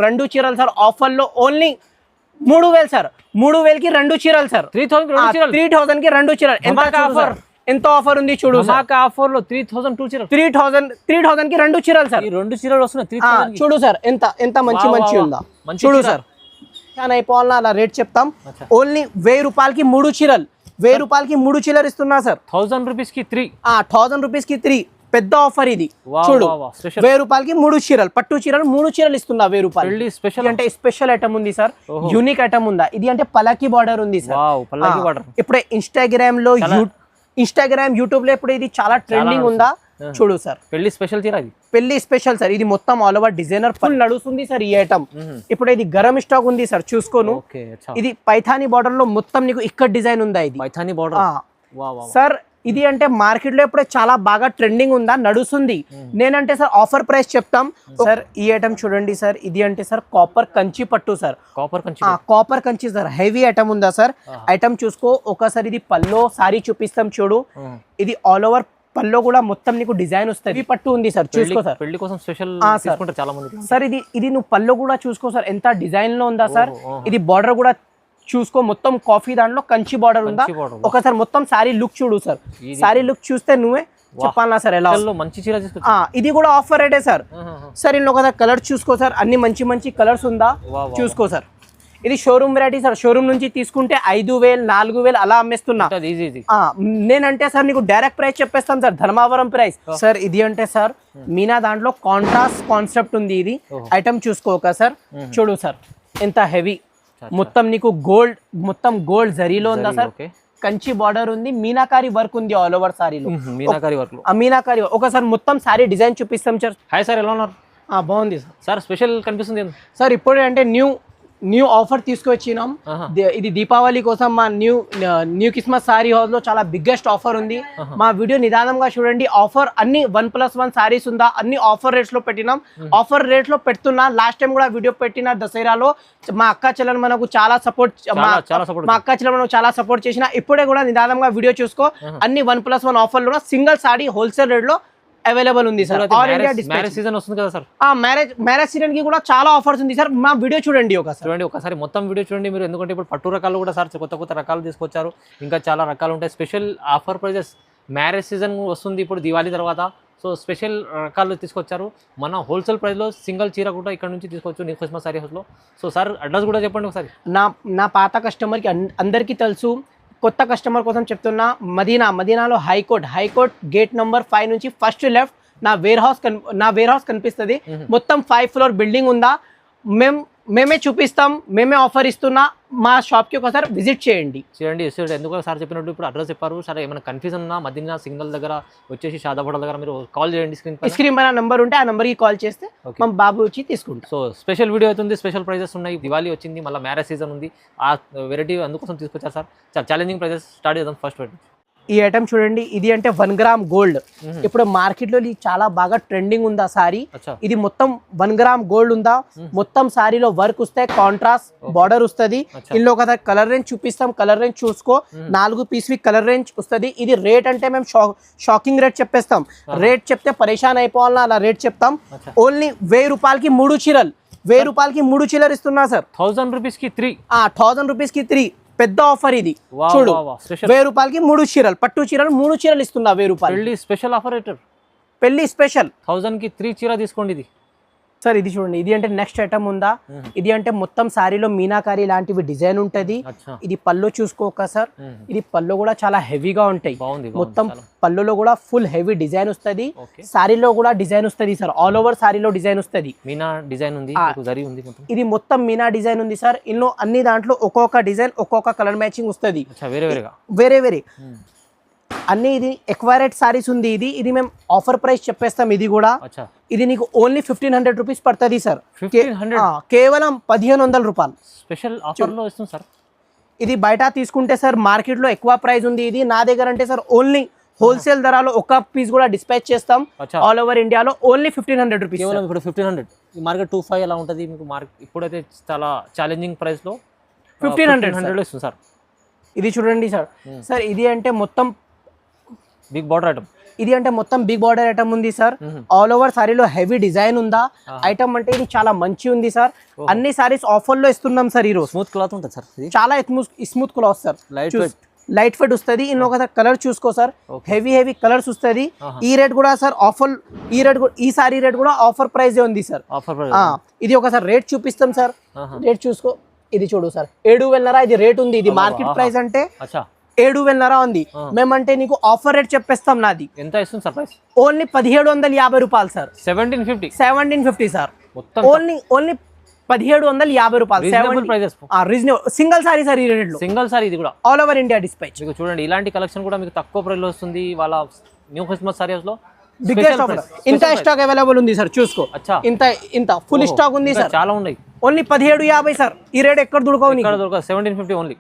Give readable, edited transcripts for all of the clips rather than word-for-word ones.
రెండు చీరలు sir offer లో ఓన్లీ 3000 సార్ 3000 కి రెండు చీరలు సార్ 3000 కి రెండు చీరలు ఎంత ఆఫర్ ఉంది చూడు ఆఫర్ లో 3000 చీరలు 3000 కి రెండు చీరలు సార్ రెండు చీరలు వస్తున్నాయి చూడు సార్ ఎంత మంచి ఉందా చూడు సార్ అయిపోవాలన్నా అలా రేట్ చెప్తాం ఓన్లీ 1000 రూపాయలకి 3 చీరలు 1000 రూపాయలకి 3 చీరలు ఇస్తున్నా సార్ 1000 రూపీస్ కి 3 1000 రూపీస్ కి 3 పెద్ద ఆఫర్ ఇది చూడు 1000 రూపాయలకి 3 చీరలు పట్టు చీరలు 3 చీరలు ఇస్తున్నా 1000 రూపాయలు స్పెషల్ అంటే స్పెషల్ ఐటమ్ ఉంది సార్ యూనిక్ ఐటమ్ ఉందా ఇది అంటే పలాకి బార్డర్ ఉంది సార్ ఇప్పుడే ఇన్స్టాగ్రామ్ యూట్యూబ్ లో ఇప్పుడు ఇది చాలా ట్రెండింగ్ ఉందా చూడు సార్ పెళ్లి స్పెషల్ చీర ఇది పెళ్లి స్పెషల్ సార్ ఇది మొత్తం ఆల్ ఓవర్ డిజైనర్ ఫుల్ నడుస్తుంది సార్ ఈ ఐటమ్ ఇప్పుడు ఇది గరం స్టాక్ ఉంది సార్ చూసుకోను ఇది పైథానీ బార్డర్ లో మొత్తం నీకు ఇక్కడ డిజైన్ ఉందా ఇది పైథానీ బార్డర్ సార్ ఇది అంటే మార్కెట్ లో ఇప్పుడు చాలా బాగా ట్రెండింగ్ ఉందా నడుస్తుంది నేనంటే సార్ ఆఫర్ ప్రైస్ చెప్తాం సార్ ఈ ఐటమ్ చూడండి సార్ ఇది అంటే సార్ కాపర్ కంచి పట్టు sir copper Kanchi sir heavy item ఉందా సార్ ఐటమ్ చూసుకో ఒకసారి ఇది పల్లో సారీ చూపిస్తాం చూడు ఇది ఆల్ ఓవర్ పల్లో కూడా మొత్తం నీకు డిజైన్ వస్తుంది పట్టు ఉంది సార్ చూసుకో సార్ పెళ్లి కోసం స్పెషల్ చాలా మంది సార్ ఇది నువ్వు పల్లో కూడా చూసుకో సార్ ఎంత డిజైన్ లో ఉందా సార్ ఇది బార్డర్ కూడా చూసుకో మొత్తం కాఫీ దాంట్లో కంచి బార్డర్ ఉందా ఒకసారి మొత్తం సారీ లుక్ చూడు సార్ సారీ లుక్ చూస్తే నువ్వే చెప్పాలా సార్ ఎలా మంచి చీర ఇది కూడా ఆఫర్ రేటే సార్ సార్ ఇందులో ఒకసారి కలర్ చూసుకో సార్ అన్ని మంచి కలర్స్ ఉందా చూసుకో సార్ ఇది షోరూమ్ వెరైటీ సార్ షోరూమ్ నుంచి తీసుకుంటే 5000 4000 అలా అమ్మేస్తున్నా నేనంటే సార్ నీకు డైరెక్ట్ ప్రైస్ చెప్పేస్తాను సార్ ధర్మావరం ప్రైస్ సార్ ఇది అంటే సార్ మీనా దాంట్లో కాంట్రాస్ట్ కాన్సెప్ట్ ఉంది ఇది ఐటమ్ చూసుకోక సార్ చూడు సార్ ఎంత హెవీ మొత్తం నీకు గోల్డ్ జరీలో ఉందా సార్ కంచి బార్డర్ ఉంది మీనాకారి వర్క్ ఉంది ఆల్ ఓవర్ సారీలో మీనాకారి ఒకసారి మొత్తం సారీ డిజైన్ చూపిస్తాం సార్ హాయ్ సార్ ఎలా ఉన్నారు బాగుంది సార్ స్పెషల్ కనిపిస్తుంది సార్ ఇప్పుడు అంటే న్యూ ఆఫర్ తీసుకొచ్చినాం ఇది దీపావళి కోసం మా న్యూ క్రిస్మస్ సారీ హౌస్ లో చాలా బిగ్గెస్ట్ ఆఫర్ ఉంది మా వీడియో నిదానంగా చూడండి ఆఫర్ అన్ని 1+1 సారీస్ ఉందా అన్ని ఆఫర్ రేట్స్ లో పెట్టినాం ఆఫర్ రేట్స్ లో పెడుతున్నా లాస్ట్ టైం కూడా వీడియో పెట్టిన దసరాలో మా అక్క చెల్లెలు మనకు చాలా సపోర్ట్ మా అక్క చెల్లెలు మనకు చాలా సపోర్ట్ చేసిన ఇప్పుడే కూడా నిదానంగా వీడియో చూసుకో అన్ని 1+1 ఆఫర్ లో సింగిల్ సారీ హోల్సేల్ రేట్ లో అవైలబుల్ ఉంది sir all India marriage season వస్తుంది కదా సార్ మ్యారేజ్ సీజన్ కి కూడా చాలా ఆఫర్స్ ఉంది సార్ మా వీడియో చూడండి ఒకసారి మొత్తం వీడియో చూడండి మీరు ఎందుకంటే ఇప్పుడు పట్టు రకాలు కూడా సార్ కొత్త రకాలు తీసుకొచ్చారు ఇంకా చాలా రకాలు ఉంటాయి special offer prices marriage season వస్తుంది ఇప్పుడు దివాళీ తర్వాత సో స్పెషల్ రకాలు తీసుకొచ్చారు మన హోల్సేల్ ప్రైస్లో సింగిల్ చీర కూడా ఇక్కడ నుంచి తీసుకోవచ్చు న్యూ క్రిస్మస్ సారీ హౌస్లో సో సార్ అడ్రస్ కూడా చెప్పండి ఒకసారి నా పాత కస్టమర్కి అందరికీ తెలుసు కొత్త కస్టమర్ కోసం చెప్తున్నా మదీనాలో హైకోర్ట్ గేట్ నెంబర్ 5 నుంచి ఫస్ట్ లెఫ్ట్ నా వేర్ హౌస్ కనిపిస్తుంది మొత్తం 5 ఫ్లోర్ బిల్డింగ్ ఉందా మేమే చూపిస్తాం మేమే ఆఫర్ ఇస్తున్నా మా షాప్కి ఒకసారి విజిట్ చేయండి ఎందుకు సార్ చెప్పినట్టు ఇప్పుడు అడ్రస్ చెప్పారు సరే ఏమైనా కన్ఫ్యూజన్ ఉన్నా మదీనా సింగల్ దగ్గర వచ్చేసి షాదాపూర్ దగ్గర మీరు కాల్ చేయండి స్క్రీన్ పైన నెంబర్ ఉంటే ఆ నెంబర్కి కాల్ చేస్తే మా బాబు వచ్చి తీసుకుంటాం సో స్పెషల్ వీడియో అవుతుంది స్పెషల్ ప్రైజెస్ ఉన్నాయి దివాళీ వచ్చింది మళ్ళీ మ్యారేజ్ సీజన్ ఉంది ఆ వెరైటీ అందుకోసం తీసుకొచ్చారు సార్ చాలా ఛాలెంజింగ్ ప్రైజెస్ స్టార్ట్ చేద్దాం ఫస్ట్ ఈ ఐటమ్ చూడండి ఇది అంటే 1 గ్రామ్ గోల్డ్ ఇప్పుడు మార్కెట్ లో చాలా బాగా ట్రెండింగ్ ఉందా సారీ ఇది మొత్తం 1 గ్రామ్ గోల్డ్ ఉందా మొత్తం సారీలో వర్క్ వస్తాయి కాంట్రాస్ట్ బార్డర్ వస్తుంది ఇందులో ఒక కలర్ రేంజ్ చూపిస్తాం కలర్ రేంజ్ చూసుకో 4 పీస్ కలర్ రేంజ్ వస్తుంది ఇది రేట్ అంటే మేము షాకింగ్ రేట్ చెప్పేస్తాం రేట్ చెప్తే పరేషాన్ అయిపోవాలన్నా అలా రేట్ చెప్తాం ఓన్లీ 1000 రూపాయలకి 3 చీరలు 1000 రూపాయలకి 3 చీరలు ఇస్తున్నా సార్ 1000 రూపీస్ కి 3 1000 రూపీస్ కి 3 పెద్ద ఆఫర్ ఇది చూడు 1000 రూపాయలకి 3 చీరలు పట్టు చీరలు 3 చీరలు ఇస్తున్నా 1000 రూపాయలు పెళ్లి స్పెషల్ ఆఫర్ పెళ్లి స్పెషల్ 1000 కి 3 చీర తీసుకోండి ఇది సార్ ఇది చూడండి ఇది అంటే నెక్స్ట్ ఐటమ్ ఉందా ఇది అంటే మొత్తం సారీలో మీనాకారి లాంటివి డిజైన్ ఉంటది ఇది పళ్ళు చూసుకోక సార్ ఇది పళ్ళు కూడా చాలా హెవీగా ఉంటాయి మొత్తం పళ్ళులో కూడా ఫుల్ హెవీ డిజైన్ వస్తుంది సారీలో కూడా డిజైన్ వస్తుంది సార్ ఆల్ ఓవర్ సారీలో డిజైన్ వస్తుంది మీనా డిజైన్ ఉంది జరీ ఉంది ఇది మొత్తం మీనా డిజైన్ ఉంది సార్ ఇందులో అన్ని దాంట్లో ఒక్కొక్క డిజైన్ ఒక్కొక్క కలర్ మ్యాచింగ్ వస్తుంది వేరే అన్ని ఇది ఎక్వైరేట్ సారీస్ ఉంది ఇది మేము ఆఫర్ ప్రైస్ చెప్పేస్తాం ఇది కూడా ఇది నీకు ఓన్లీ 1500 రూపీస్ పడుతుంది సార్ కేవలం 1500 రూపాయలు స్పెషల్ ఆఫర్ లో ఇస్తుంది సార్ ఇది బయట తీసుకుంటే సార్ మార్కెట్ లో ఎక్కువ ప్రైస్ ఉంది ఇది నా దగ్గర అంటే సార్ ఓన్లీ హోల్సేల్ ధరలో ఒక పీస్ కూడా డిస్పాచ్ చేస్తాం ఆల్ ఓవర్ ఇండియాలో ఓన్లీ 1500 రూపీస్ కేవలం ఇప్పుడు 1500 మార్కెట్ 25 ఎలా ఉంటుంది మీకు ఇప్పుడైతే చాలా ఛాలెంజింగ్ ప్రైస్ లో 1500 ఇస్తుంది సార్ ఇది చూడండి సార్ ఇది అంటే మొత్తం బిగ్ బార్డర్ ఐటమ్ ఇది అంటే మొత్తం బిగ్ బార్డర్ ఐటమ్ ఉంది సార్. ఆల్ ఓవర్ సారీలో హెవీ డిజైన్ ఉందా ఐటమ్ అంటే ఇది చాలా మంచి ఉంది సార్. అన్ని సారీస్ ఆఫర్ లో ఇస్తున్నాం సార్ ఈ రోజు. స్మూత్ క్లాత్ ఉంటుంది సార్, చాలా స్మూత్ క్లాత్ సార్, లైట్ ఫెట్ వస్తుంది. ఇందులో ఒక కలర్ చూసుకో సార్, హెవీ కలర్స్ వస్తుంది. ఈ రేట్ కూడా సార్ ఆఫర్, ఈ సారీ రేట్ కూడా ఆఫర్ ప్రైస్ ఉంది సార్. ఇది ఒకసారి రేట్ చూపిస్తాం సార్, రేట్ చూసుకో. ఇది చూడు సార్ 7,500 ఇది రేట్ ఉంది. ఇది మార్కెట్ ప్రైస్ అంటే 7,500 ఉంది. మేమంటే నీకు ఆఫర్ రేట్ చెప్పేస్తాం. నాది ఎంత ఇస్తుంది సార్ ప్రైస్? ఓన్లీ 1,750 రూపాయలు సార్. 1750 సార్. ఓన్లీ 1,750 రూపాయలు. Reasonable single sorry sir. ఈ రేట్ లో సింగిల్ సారీ, ఇది కూడా ఆల్ ఓవర్ ఇండియా డిస్పాచ్. మీకు చూడండి ఇలాంటి కలెక్షన్ కూడా మీకు తక్కువ ప్రైస్ లో వస్తుంది వాళ్ళ న్యూ క్రిస్మస్ సారీస్ లో. Biggest offer. ఇంత స్టాక్ అవైలబుల్ ఉంది సార్, చూసుకో. ఇంత ఫుల్ స్టాక్ ఉంది సార్, చాలా ఉన్నాయి. Only 1750 sir. ఈ రేట్ ఎక్కడ దొరకవు, 1750 ఓన్లీ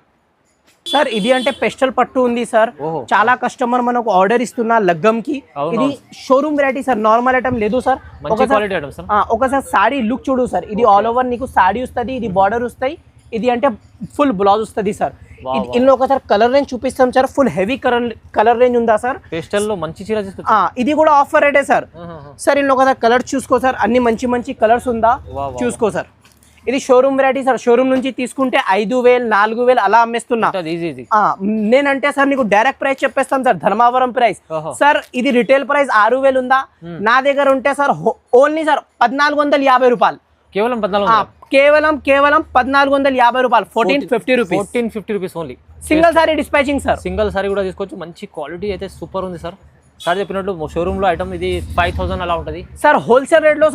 సార్. ఇది అంటే పెస్టల్ పట్టు ఉంది సార్. చాలా కస్టమర్ మనకు ఆర్డర్ ఇస్తున్నా లగ్గం కి. ఇది showroom variety sir, normal item లేదు సార్. ఒకసారి సారీ లుక్ చూడు సార్. ఇది ఆల్ ఓవర్ నీకు సారీ వస్తుంది, ఇది బార్డర్ వస్తాయి, ఇది అంటే ఫుల్ బ్లౌజ్ వస్తుంది సార్. ఇందులో ఒకసారి కలర్ రేంజ్ చూపిస్తాం sir. Full heavy colour range ఉందా సార్? పేస్టల్ లో మంచి చీర ఇది కూడా ఆఫర్ రేటే సార్. సార్ ఇందులో ఒకసారి కలర్ చూసుకో సార్, అన్ని మంచి కలర్స్ ఉందా చూసుకో సార్. ఇది షోరూమ్ వెరైటీ సార్. షోరూమ్ నుంచి తీసుకుంటే 5,000 4,000 అలా అమ్మేస్తున్నా. నేనంటే సార్ నీకు డైరెక్ట్ ప్రైస్ చెప్పేస్తాం సార్, ధర్మావరం ప్రైస్ సార్. ఇది రిటైల్ ప్రైస్ 6,000 ఉందా, నా దగ్గర ఉంటే సార్ ఓన్లీ సార్ 1,450 రూపాయలు. కేవలం 1,450 రూపాయలు. 1450 rupees only. Single sorry dispatching sir. Single sorry కూడా తీసుకోవచ్చు. మంచి క్వాలిటీ అయితే సూపర్ ఉంది సార్. సార్ చెప్పినట్లు షోరూమ్ లో ఐటమ్ ఇది 5,000 అలా ఉంటుంది సార్. హోల్సేల్ రేట్ లో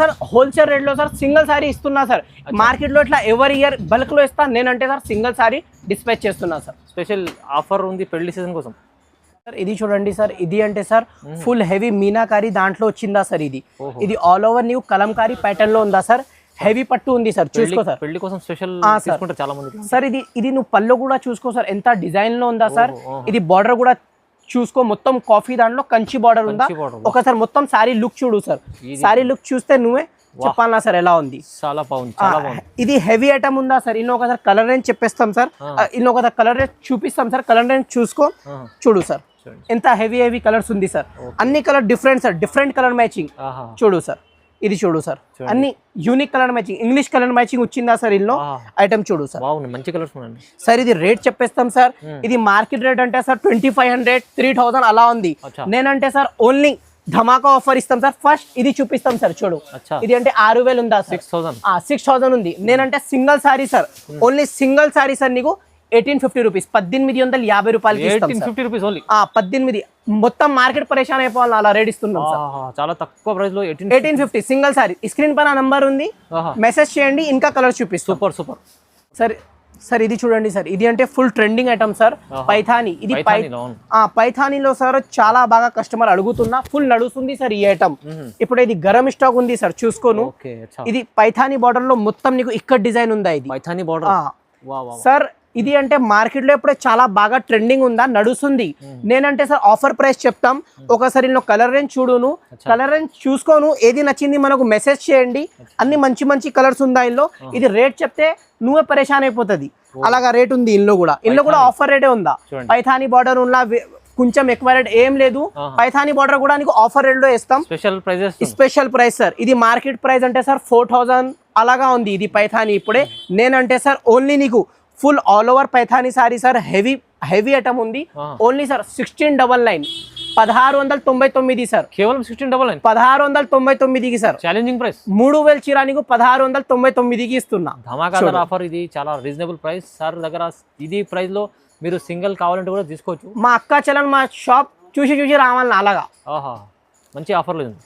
సార్ సింగిల్ సారీ ఇస్తున్నా సార్. మార్కెట్ లో ఇట్లా ఎవరి ఇయర్ బల్క్ లో ఇస్తా, నేనంటే సార్ సింగిల్ సారీ డిస్పాచ్ చేస్తున్నా సార్. స్పెషల్ ఆఫర్ ఉంది పెళ్లి సీజన్ కోసం సార్. ఇది చూడండి సార్, ఇది అంటే సార్ ఫుల్ హెవీ మీనాకారి దాంట్లో వచ్చిందా సార్. ఇది ఆల్ ఓవర్ నీవు కలంకారీ ప్యాటర్న్ లో ఉందా సార్. హెవీ పట్టు ఉంది సార్, చూసుకో సార్. పెళ్లి కోసం స్పెషల్ చాలా మంది సార్. ఇది నువ్వు పళ్ళు కూడా చూసుకో సార్, ఎంత డిజైన్ లో ఉందా సార్. ఇది బార్డర్ కూడా చూసుకో, మొత్తం కాఫీ దాంట్లో కంచి బార్డర్ ఉందా. ఒకసారి మొత్తం సారీ లుక్ చూడు సార్. సారీ లుక్ చూస్తే నువ్వే చెప్పాలా సార్ ఎలా ఉంది. చాలా బాగుంది. ఇది హెవీ ఐటమ్ ఉందా సార్. ఇన్నో ఒకసారి కలర్ రేంజ్ చెప్పేస్తాం సార్. ఇన్నో ఒకసారి కలర్ రేంజ్ చూపిస్తాం సార్. కలర్ రేంజ్ చూసుకో, చూడు సార్ ఎంత హెవీ కలర్స్ ఉంది సార్. అన్ని colour different sir, different colour matching చూడు సార్. ఇది చూడు సార్, అన్ని unique colour matching, English colour matching వచ్చిందా సార్. ఇందులో ఐటమ్ చూడు సార్, మంచి కలర్స్ సార్. ఇది రేట్ చెప్పేస్తాం సార్. ఇది మార్కెట్ రేట్ అంటే సార్ 2,500 3,000 అలా ఉంది. నేనంటే సార్ ఓన్లీ ధమాకా ఆఫర్ ఇస్తాం సార్. ఫస్ట్ ఇది చూపిస్తాం సార్, చూడు. ఇది అంటే 6,000 ఉందా సార్, 6,000 ఉంది. నేనంటే single sorry sir, only single sorry sir నీకు 1850 రూపీస్, 1,850 రూపాయలకి 18 మొత్తం మార్కెట్ పరేషాన్ అయిపోవాలి అలా రేట్ ఇస్తున్నాం సార్. చాలా తక్కువ ప్రైస్ లో 1850 సింగిల్ సారీ. స్క్రీన్ పైన నంబర్ ఉంది, మెసేజ్ చేయండి, ఇంకా కలర్ చూపిస్తాం. Super sir. సార్ ఇది చూడండి సార్, ఇది అంటే full trending item sir. Paithani. ఇది పైథానీలో సార్ చాలా బాగా కస్టమర్ అడుగుతున్నా, ఫుల్ నడుస్తుంది సార్ ఈ ఐటమ్. ఇప్పుడు ఇది గరం స్టాక్ ఉంది సార్, చూసుకోను. ఇది పైథానీ బార్డర్ లో మొత్తం నీకు ఇక్కడ డిజైన్ ఉందా. ఇది పైథానీ బార్డర్ సార్. ఇది అంటే మార్కెట్ లో ఇప్పుడే చాలా బాగా ట్రెండింగ్ ఉందా, నడుస్తుంది. నేనంటే సార్ ఆఫర్ ప్రైస్ చెప్తాం. ఒకసారి కలర్ రేంజ్ చూడును, కలర్ రేంజ్ చూసుకోను, ఏది నచ్చింది మనకు మెసేజ్ చేయండి. అన్ని మంచి కలర్స్ ఉందా ఇందులో. ఇది రేట్ చెప్తే నువ్వే పరేషాన్ అయిపోతుంది, అలాగా రేట్ ఉంది ఇందులో కూడా. ఇందులో కూడా ఆఫర్ రేటే ఉందా. పైథానీ బార్డర్ ఉన్న కొంచెం ఎక్కువ రేట్ ఏం లేదు. పైథానీ బార్డర్ కూడా నీకు ఆఫర్ రేట్ లో ఇస్తాం. Special price sir. ఇది మార్కెట్ ప్రైస్ అంటే సార్ 4,000 అలాగా ఉంది ఇది పైథానీ ఇప్పుడే. నేనంటే సార్ ఓన్లీ నీకు full all over Paithani sari sir. Heavy item ఉంది. ఓన్లీ సార్ 1699 1699 సార్. కేవలం 1699 1699కి సార్. Challenging price. 3,000 చీర నీకు 1699కి ఇస్తున్నా. ధమాకాదార్ ఆఫర్. ఇది చాలా రీజనబుల్ ప్రైస్ సార్ దగ్గర. ఇది ప్రైస్ లో మీరు సింగిల్ కావాలంటే కూడా తీసుకోవచ్చు. మా అక్క చెల్లెలు మా షాప్ చూసి రావాలని అలాగా. మంచి ఆఫర్లు ఉంది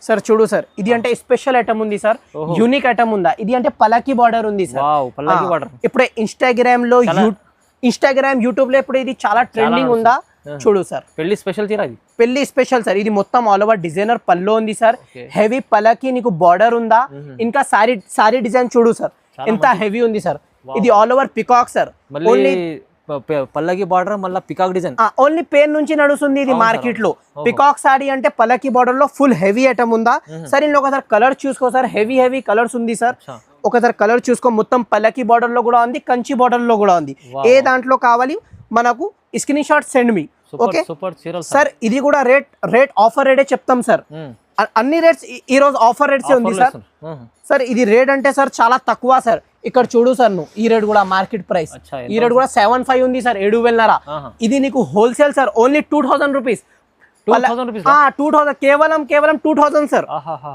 సార్. చూడు సార్, ఇది అంటే స్పెషల్ ఐటమ్ ఉంది సార్, యూనిక్ ఐటమ్ ఉందా. ఇది అంటే పలకి బార్డర్ ఉంది సార్. ఇప్పుడే ఇన్స్టాగ్రామ్ యూట్యూబ్ లో ఇప్పుడు ఇది చాలా ట్రెండింగ్ ఉందా, చూడు సార్. పెళ్లి స్పెషల్ చీర ఇది. పెళ్లి స్పెషల్ సార్. ఇది మొత్తం ఆల్ ఓవర్ డిజైనర్ పల్లో ఉంది సార్. హెవీ పలకి నీకు బార్డర్ ఉందా. ఇంకా సారీ డిజైన్ చూడు సార్, ఎంత హెవీ ఉంది సార్. ఇది all over peacock sir. Only పల్లకి బార్డర్ మళ్ళీ పికాక్ డిజైన్. ఓన్లీ పేన్ నుంచి నడుస్తుంది ఇది మార్కెట్ లో. పికాక్ సారీ అంటే పల్లకి బార్డర్ లో ఫుల్ హెవీ ఐటమ్ ఉందా సార్. ఇందులో ఒకసారి కలర్ చూసుకో సార్, హెవీ కలర్స్ ఉంది సార్. ఒకసారి కలర్ చూసుకో, మొత్తం పల్లకి బార్డర్ లో కూడా ఉంది, కంచి బార్డర్ లో కూడా ఉంది. ఏ దాంట్లో కావాలి మనకు screen shot send me. Okay super చీరలు సార్ ఇది కూడా రేట్ ఆఫర్ రేటే చెప్తాం సార్ అన్ని రేట్స్ ఈ రోజు ఆఫర్ రేట్స్ ఉంది సార్ సార్ ఇది రేట్ అంటే సార్ చాలా తక్కువ సార్ ఇక్కడ చూడు సార్ నువ్వు ఈ రేట్ కూడా మార్కెట్ ప్రైస్ ఈ రేట్ కూడా 7,500 ఉంది సార్ 7,500 ఇది నీకు హోల్సేల్ సార్ ఓన్లీ 2,000 రూపీస్ 2,000 కేవలం 2,000 సార్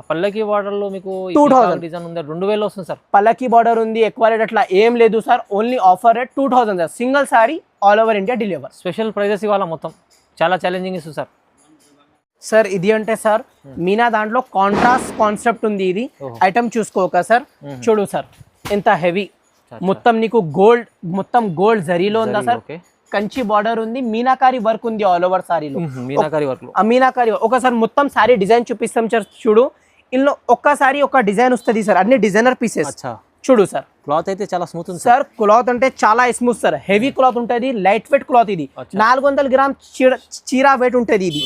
పల్లకి బార్డర్ లో మీకు 2,000 డిజైన్ ఉంది 2,000 వస్తుంది సార్ పల్లకి బార్డర్ ఉంది ఎక్కువ రేట్ అట్లా ఏం లేదు sir only offer rate 2,000 sir single sari all over India deliver special prices ఇవాళ మొత్తం చాలా ఛాలెంజింగ్ ఇస్తుంది సార్ సార్ ఇది అంటే సార్ మీనా దాంట్లో కాంట్రాస్ట్ కాన్సెప్ట్ ఉంది ఇది ఐటమ్ చూసుకోక సార్ చూడు సార్ ఎంత హెవీ మొత్తం నీకు గోల్డ్ జరీలో ఉందా సార్ కంచి బార్డర్ ఉంది మీనాకారి వర్క్ ఉంది ఆల్ ఓవర్ సారీలో మీనాకారి ఒకసారి మొత్తం సారీ డిజైన్ చూపిస్తాం సార్ చూడు ఇందులో ఒక్కసారి ఒక డిజైన్ వస్తుంది సార్ అన్ని డిజైనర్ పీసెస్ చూడు సార్ క్లాత్ అయితే చాలా స్మూత్ ఉంది సార్ క్లాత్ అంటే చాలా స్మూత్ సార్ హెవీ క్లాత్ ఉంటుంది లైట్ వెయిట్ క్లాత్ ఇది 400 గ్రామ్ చీరా వెయిట్ ఉంటుంది ఇది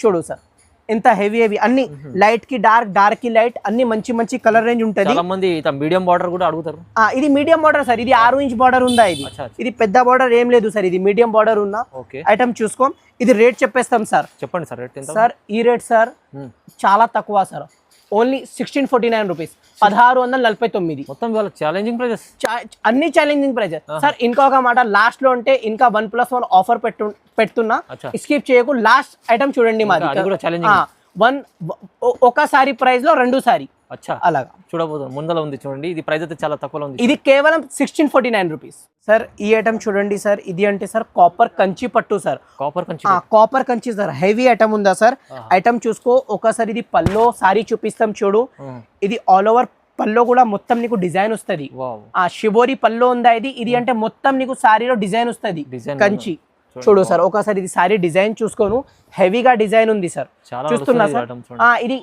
చూడు సార్ ఎంత హెవీ అన్ని లైట్ కి డార్క్ కి లైట్ అన్ని మంచి కలర్ రేంజ్ ఉంటుంది చాలా మంది మీడియం బార్డర్ కూడా అడుగుతారు ఇది మీడియం బార్డర్ సార్ ఇది 6 ఇంచ్ బార్డర్ ఉందా ఇది పెద్ద బార్డర్ ఏం లేదు సార్ ఇది మీడియం బార్డర్ ఉన్నా ఐటమ్ చూసుకో ఇది రేట్ చెప్పేస్తాం సార్ చెప్పండి సార్ రేట్ ఎంత సార్ ఈ రేట్ సార్ చాలా తక్కువ సార్ ఓన్లీ 1649 రూపీస్ 1649 మొత్తం ఛాలెంజింగ్ ప్రైజెస్ అన్ని ఛాలెంజింగ్ ప్రైజెస్ సార్ ఇంకొక మాట లాస్ట్ లో అంటే ఇంకా 1+1 ఆఫర్ పెడుతున్నా స్కిప్ చేయకు లాస్ట్ ఐటమ్ చూడండి మాది ఒకసారి ప్రైస్ లో 2 సారీ అలాగా చూడబోతుంది ముందర ఉంది చూడండి ఇది ప్రైస్ అయితే చాలా తక్కువలో ఉంది ఇది కేవలం 1649 రూపీస్ సార్ ఈ ఐటమ్ చూడండి సార్ ఇది అంటే సార్ కాపర్ కంచి పట్టు sir copper Kanchi sir heavy item ఉందా సార్ ఐటమ్ చూసుకో ఒకసారి ఇది పల్లో సారీ చూపిస్తాం చూడు ఇది ఆల్ ఓవర్ పల్లో కూడా మొత్తం నీకు డిజైన్ వస్తుంది షిబోరి పల్లో ఉందా ఇది అంటే మొత్తం నీకు సారీలో డిజైన్ వస్తుంది కంచి చూడు సార్ ఒకసారి ఇది సారీ డిజైన్ చూసుకోను హెవీగా డిజైన్ ఉంది సార్ చూస్తున్నా సార్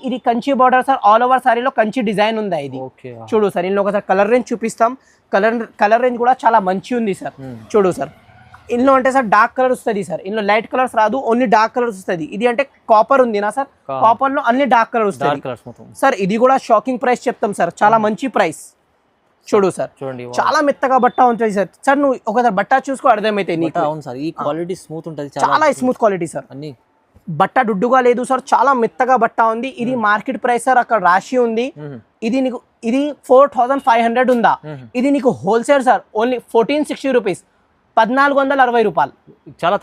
ఇది Kanchi border sir all over సారీలో కంచి డిజైన్ ఉందా ఇది చూడు సార్ ఇందులో ఒకసారి కలర్ రేంజ్ చూపిస్తాం కలర్ రేంజ్ కూడా చాలా మంచి ఉంది సార్ చూడు సార్ ఇందులో అంటే సార్ డార్క్ కలర్ వస్తుంది సార్ ఇందులో లైట్ కలర్స్ రాదు ఓన్లీ డార్క్ కలర్స్ వస్తుంది ఇది అంటే కాపర్ ఉంది నా సార్ కాపర్ లో అన్ని డార్క్ కలర్ వస్తుంది సార్ ఇది కూడా షాకింగ్ ప్రైస్ చెప్తాం సార్ చాలా మంచి ప్రైస్ చూడు సార్ చూడండి చాలా మెత్తగా బట్ట ఉంటుంది సార్ సార్ నువ్వు ఒకసారి బట్ట చూసుకో అర్థమైతే నీకు అవును సార్ ఈ క్వాలిటీ స్మూత్ ఉంటుంది చాలా స్మూత్ క్వాలిటీ సార్ అన్ని బట్ట డుడ్డుగా లేదు సార్ చాలా మెత్తగా బట్ట ఉంది ఇది మార్కెట్ ప్రైస్ సార్ అక్కడ రాసి ఉంది ఇది నీకు ఇది 4500 ఉందా ఇది నీకు హోల్సేల్ సార్ ఓన్లీ 1460 రూపీస్ 1460 రూపాయలు చాలా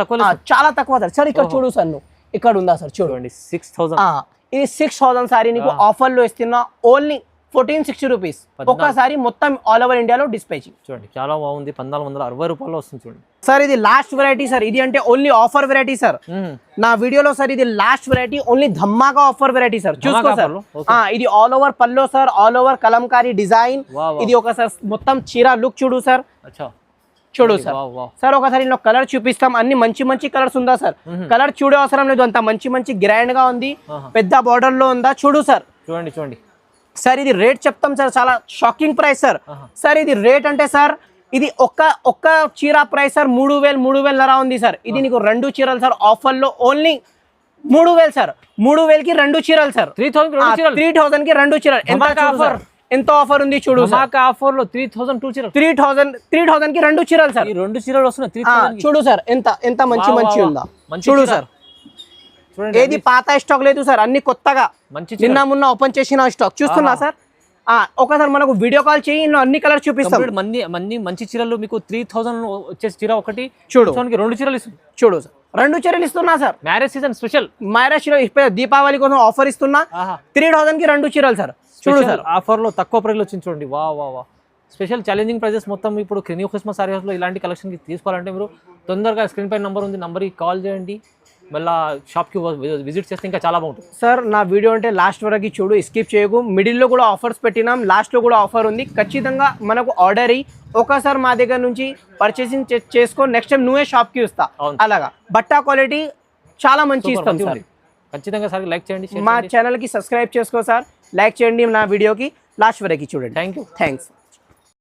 తక్కువ సార్ సార్ ఇక్కడ చూడు సార్ నువ్వు ఇక్కడ ఉందా సార్ చూడండి 6000 ఇది 6000 సారీ నీకు ఆఫర్ లో ఇస్తున్నా ఓన్లీ 1460 రూపీస్ ఒక్కసారి మొత్తం ఆల్ ఓవర్ ఇండియాలో డిస్పాచింగ్ చూడండి చాలా బాగుంది 1460 రూపాయలు వస్తుంది చూడండి సార్ ఇది లాస్ట్ వెరైటీ సార్ ఇది అంటే ఓన్లీ ఆఫర్ వెరైటీ సార్ నా వీడియోలో సార్ ఇది లాస్ట్ వెరైటీ ఓన్లీ ధమ్మాగా ఆఫర్ వెరైటీ సార్ చూసుకో సార్ ఇది ఆల్ ఓవర్ పల్లో sir all over Kalamkari design ఇది ఒకసారి మొత్తం చీర లుక్ చూడు సార్ చూడు సార్ సార్ ఒకసారి ఇందులో కలర్ చూపిస్తాం అన్ని మంచి కలర్స్ ఉందా సార్ కలర్ చూడే అవసరం లేదు అంత మంచి గ్రాండ్ గా ఉంది పెద్ద బార్డర్ లో ఉందా చూడు సార్ చూడండి సార్ ఇది రేట్ చెప్తాం సార్ చాలా షాకింగ్ ప్రైస్ సార్ సార్ ఇది రేట్ అంటే సార్ ఇది ఒక్క చీర ప్రైస్ సార్ 3,000 ఉంది సార్ ఇది నీకు 2 చీరలు సార్ ఆఫర్ లో ఓన్లీ 3,000 సార్ 3,000 కి 2 చీరలు సార్ 3,000 కి 2 చీరలు ఎంత ఆఫర్ ఉంది చూడు ఆఫర్ లో 3,000 చీరలు 3,000 కి 2 చీరలు సార్ 2 చీరలు వస్తున్నాయి చూడు సార్ ఎంత మంచి ఉందా చూడు సార్ ఏది పాత స్టాక్ లేదు సార్ అన్ని కొత్తగా నిన్న మొన్న ఓపెన్ చేసిన స్టాక్ చూస్తున్నా సార్ ఒకసారి మనకు వీడియో కాల్ చేయి అన్ని కలర్ చూపిస్తాం మంచి చీరలు మీకు 3,000 వచ్చేసి చీర ఒకటి చూడు 2 చీరలు ఇస్తుంది చూడు సార్ 2 చీరలు ఇస్తున్నా sir marriage season special Deepavali కోసం ఆఫర్ ఇస్తున్నా 3,000 కి 2 చీరలు సార్ చూడు సార్ ఆఫర్ లో తక్కువ ప్రైస్ లో వచ్చింది చూడండి వా స్పెషల్ ఛాలెంజింగ్ ప్రైజెస్ మొత్తం ఇప్పుడు న్యూ క్రిస్మస్ సారీస్ లో ఇలాంటి కలెక్షన్ కి తీసుకోవాలంటే మీరు తొందరగా స్క్రీన్ పై నంబర్ ఉంది నంబర్కి కాల్ చేయండి మళ్ళీ షాప్కి విజిట్ చేస్తే ఇంకా చాలా బాగుంటుంది సార్ నా వీడియో అంటే లాస్ట్ వరకు చూడు స్కిప్ చేయకు మిడిల్లో కూడా ఆఫర్స్ పెట్టినాం లాస్ట్లో కూడా ఆఫర్ ఉంది ఖచ్చితంగా మనకు ఆర్డర్ అయ్యి ఒకసారి మా దగ్గర నుంచి పర్చేసింగ్ చేసుకో నెక్స్ట్ టైం నువ్వే షాప్కి వస్తా అలాగా బట్టా క్వాలిటీ చాలా మంచి ఇస్తాం సార్ ఖచ్చితంగా సార్ లైక్ చేయండి మా ఛానల్కి సబ్స్క్రైబ్ చేసుకో సార్ లైక్ చేయండి నా వీడియోకి లాస్ట్ వరకు చూడండి థ్యాంక్ యూ థ్యాంక్స్